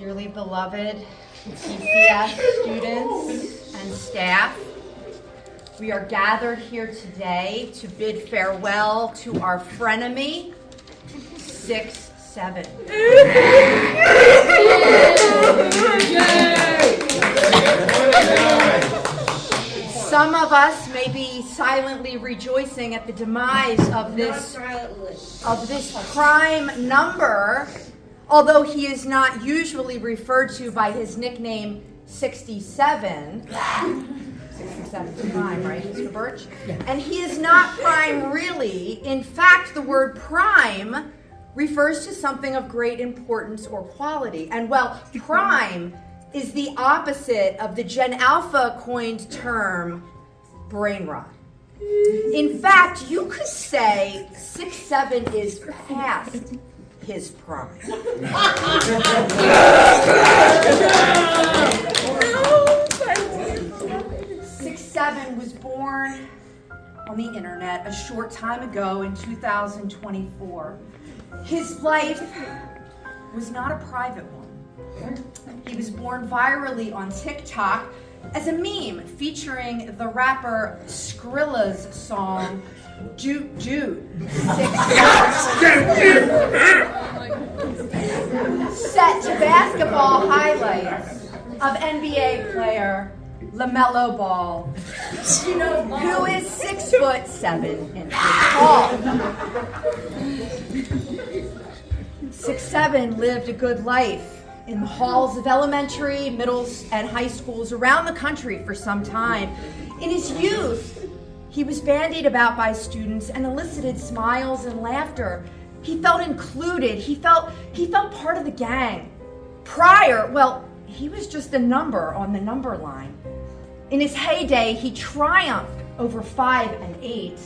Dearly beloved TCS students and staff, we are gathered here today to bid farewell to our frenemy, 6-7. Some of us may be silently rejoicing at the demise of this prime number, although he is not usually referred to by his nickname 67. 67 prime, right, Mr. Birch? Yeah. And he is not prime really. In fact, the word prime refers to something of great importance or quality. And well, prime is the opposite of the Gen Alpha coined term brain rot. In fact, you could say 6-7 is past his prime. 6-7 was born on the internet a short time ago in 2024. His life was not a private one. He was born virally on TikTok as a meme featuring the rapper Skrilla's song Doot Doot. Set to basketball highlights of NBA player LaMelo Ball, who is 6'7" tall. 6'7" lived a good life in the halls of elementary, middle, and high schools around the country for some time. In his youth, he was bandied about by students and elicited smiles and laughter. He felt included. He felt part of the gang. Prior, well, he was just a number on the number line. In his heyday, he triumphed over 5 and 8.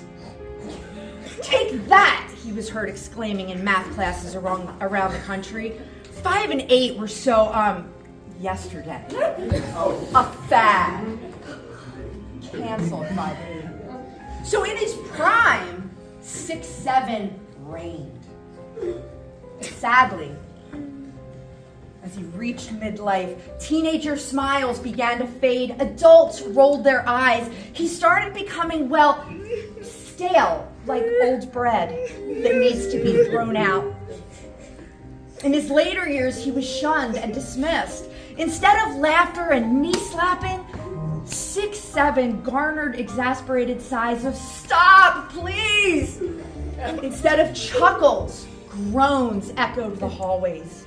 Take that, he was heard exclaiming in math classes around the country. 5 and 8 were so, yesterday. A fad. Canceled 5 and 8. So in his prime, 6-7 reigned. Sadly, as he reached midlife, teenager smiles began to fade. Adults rolled their eyes. He started becoming, well, stale, like old bread that needs to be thrown out. In his later years, he was shunned and dismissed. Instead of laughter and knee slapping, 6-7 garnered exasperated sighs of "Stop, please!" Instead of chuckles, groans echoed the hallways.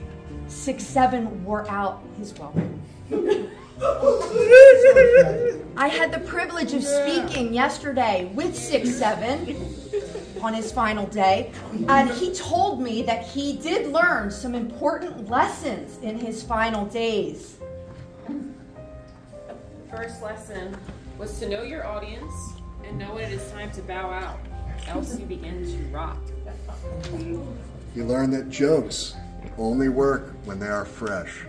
6-7 wore out his welcome. I had the privilege of speaking yesterday with 6-7 on his final day, and he told me that he did learn some important lessons in his final days. First lesson was to know your audience and know when it is time to bow out, else you begin to rot. You learn that jokes only work when they are fresh.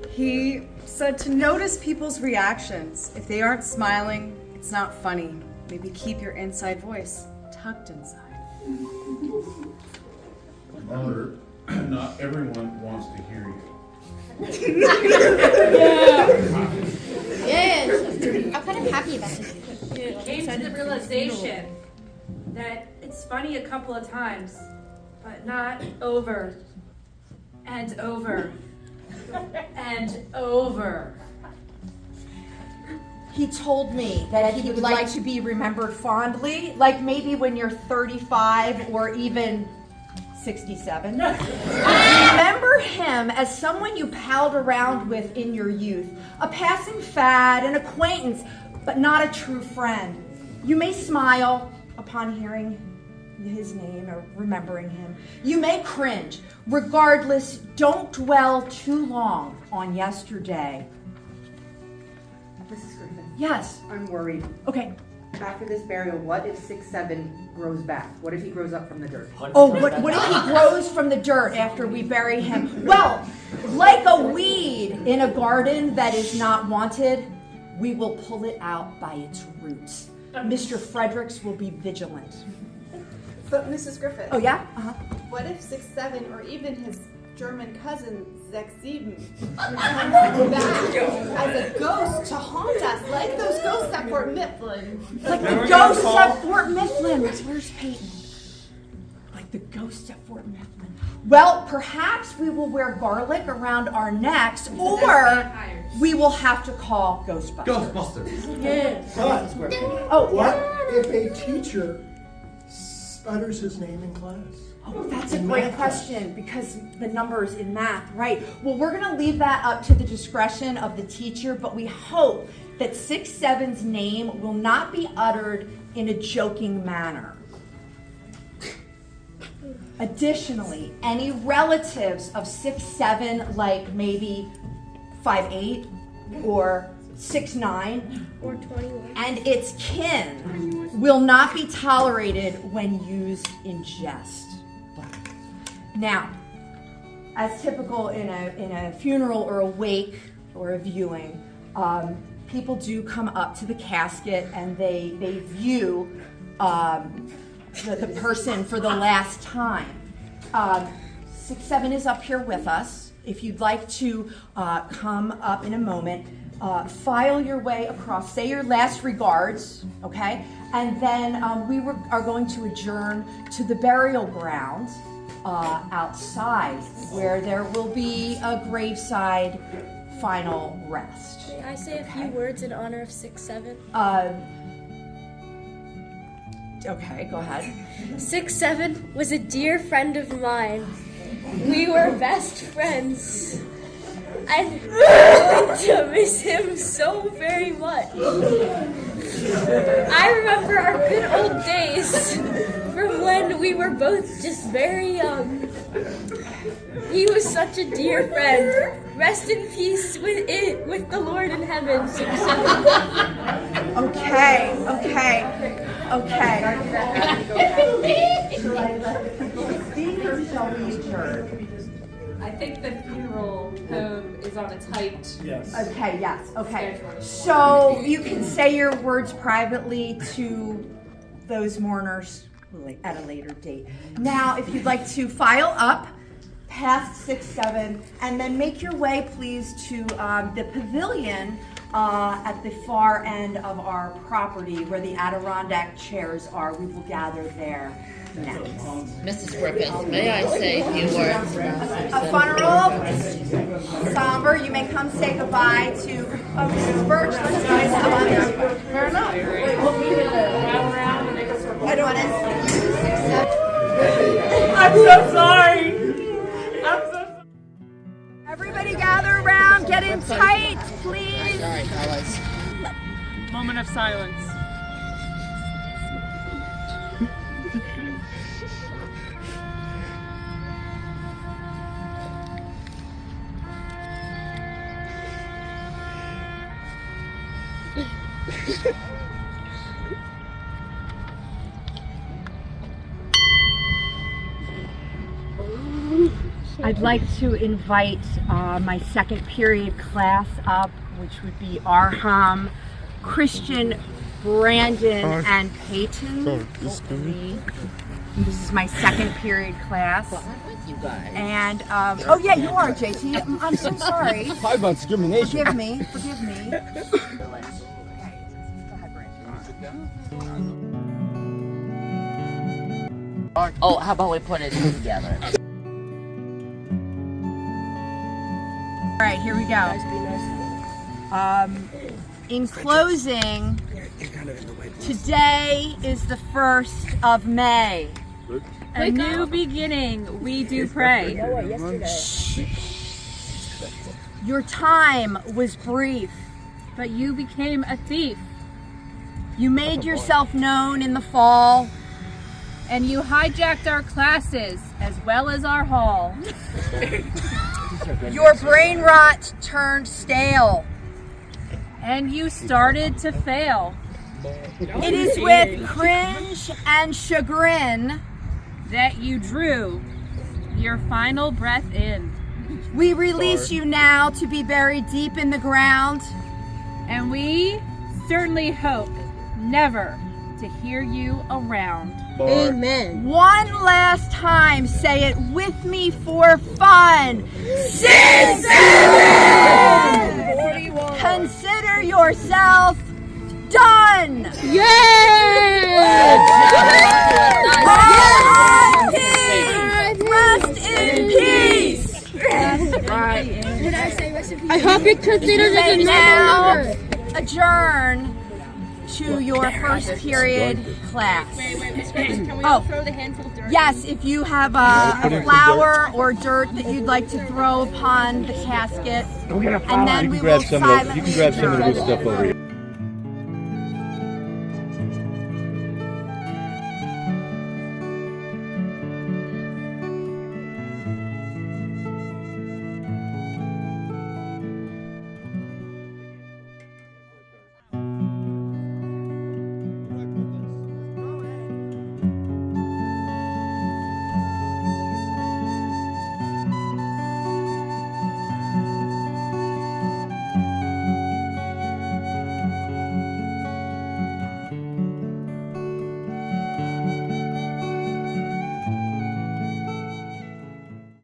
He said to notice people's reactions. If they aren't smiling, it's not funny. Maybe keep your inside voice tucked inside. Remember, not everyone wants to hear you. Yes, I'm kind of happy about it. He came to the realization that it's funny a couple of times, but not over and over and over. He told me that he would like to be remembered fondly, like maybe when you're 35 or even 67. Remember him as someone you palled around with in your youth, a passing fad, an acquaintance, but not a true friend. You may smile upon hearing his name or remembering him. You may cringe. Regardless, don't dwell too long on yesterday. Mrs. Griffith, Yes. I'm worried. Okay. After this burial, what if 6-7 grows back? What if he grows up from the dirt? Oh, what if he grows from the dirt after we bury him? Well, like a weed in a garden that is not wanted, we will pull it out by its roots. Mr. Fredericks will be vigilant. But Mrs. Griffith. Oh, yeah? What if 6-7 or even his German cousin Zexiden comes back as a ghost to haunt us, like those ghosts at Fort Mifflin. Like the ghosts at Fort Mifflin. Where's Peyton? Like the ghosts at Fort Mifflin. Well, perhaps we will wear garlic around our necks, or we will have to call Ghostbusters. Ghostbusters. Yes. Oh, what if a teacher utters his name in class? Oh, that's a great question, because the numbers in math, right? Well, we're going to leave that up to the discretion of the teacher, but we hope that 6-7's name will not be uttered in a joking manner. Additionally, any relatives of 6-7, like maybe 5'8" or 6'9", Or 21. and its kin will not be tolerated when used in jest. Now, as typical in a funeral or a wake or a viewing, people do come up to the casket and they view the person for the last time. 6-7 is up here with us. If you'd like to come up in a moment, file your way across, say your last regards, okay? And then we are going to adjourn to the burial ground outside, where there will be a graveside final rest. May I say a few words in honor of 6-7? Okay, go ahead. 6-7 was a dear friend of mine. We were best friends. I'm going to miss him so very much. I remember our good old days from when we were both just very young. He was such a dear friend. Rest in peace with the Lord in heaven, 6-7. Okay. Speak or shall we adjourn? I think the funeral home is on a tight. Yes. Okay, yes, okay. So you can say your words privately to those mourners at a later date. Now, if you'd like to file up past 6-7 and then make your way, please, to the pavilion at the far end of our property where the Adirondack chairs are. We will gather there next. Mrs. Griffith, may I say a few words? A Fun-eral is somber. You may come say goodbye to Mrs. Birch. Let's guys come on this. Fair enough. I don't want to. I'm so sorry. Everybody gather around. Get in tight, please. Sorry, fellas. Moment of silence. I'd like to invite my second period class up, which would be Arham, Christian, Brandon, and Peyton. This is my second period class. You guys. And, oh yeah, you are, JT. I'm so sorry. Talk about discrimination. Forgive me. Oh, how about we put it together? All right, here we go. In closing, today is the 1st of May. A new beginning, we do pray. Your time was brief. But you became a thief, You made yourself known in the fall. and you hijacked our classes as well as our hall. Your brain rot turned stale. And you started to fail. It is with cringe and chagrin that you drew your final breath in. we release you now to be buried deep in the ground. And we certainly hope never to hear you around. Amen. One last time, say it with me for fun. 6-7! Consider yourself done. Yes! R.I.P. Rest in peace. I hope your Tootsie doesn't now longer. adjourn to your first period class. Can we Oh. throw the handful of dirt? Yes, if you have a flower or dirt that you'd like to throw upon the casket, and then we will silently You can grab some of the adjourn. good stuff over here.